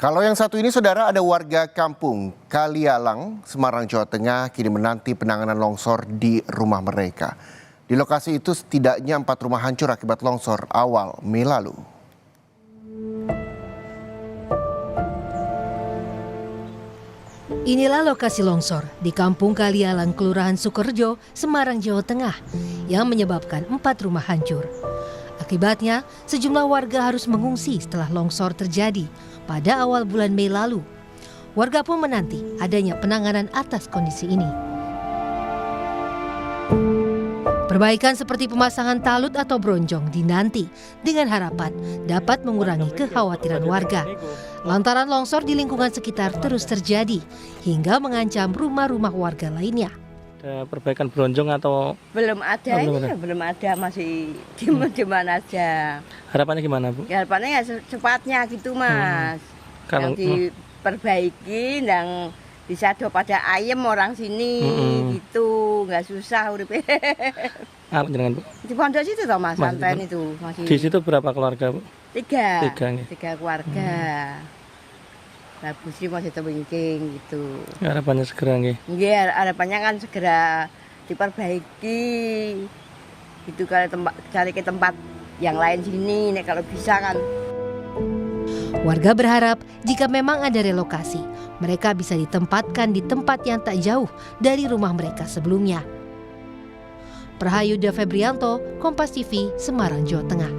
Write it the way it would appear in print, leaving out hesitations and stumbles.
Kalau yang satu ini saudara, ada warga kampung Kalialang, Semarang, Jawa Tengah kini menanti penanganan longsor di rumah mereka. Di lokasi itu setidaknya 4 rumah hancur akibat longsor awal Mei lalu. Inilah lokasi longsor di Kampung Kalialang, Kelurahan Sukorejo, Semarang, Jawa Tengah yang menyebabkan 4 rumah hancur. Akibatnya, sejumlah warga harus mengungsi setelah longsor terjadi pada awal bulan Mei lalu. Warga pun menanti adanya penanganan atas kondisi ini. Perbaikan seperti pemasangan talut atau bronjong dinanti dengan harapan dapat mengurangi kekhawatiran warga. Lantaran longsor di lingkungan sekitar terus terjadi hingga mengancam rumah-rumah warga lainnya. Ada perbaikan bronjong atau belum ada? Belum ada, masih cuman aja. Harapannya gimana, Bu? Ya, harapannya ya secepatnya gitu, Mas. Kalau yang diperbaiki, yang bisa pada ayam orang sini gitu, nggak susah uripe. Apa jenengan, Bu? Di pondok situ toh, Mas, santen itu masih. Di situ berapa keluarga, Bu? Tiga keluarga. Nah, Bu Sri masih terwingking gitu. Harapannya segera nggih. Iya, harapannya kan segera diperbaiki. Gitu, kalau cari ke tempat yang lain sini, nek kalau bisa kan. Warga berharap jika memang ada relokasi, mereka bisa ditempatkan di tempat yang tak jauh dari rumah mereka sebelumnya. Prahayuda Febrianto, Kompas TV, Semarang, Jawa Tengah.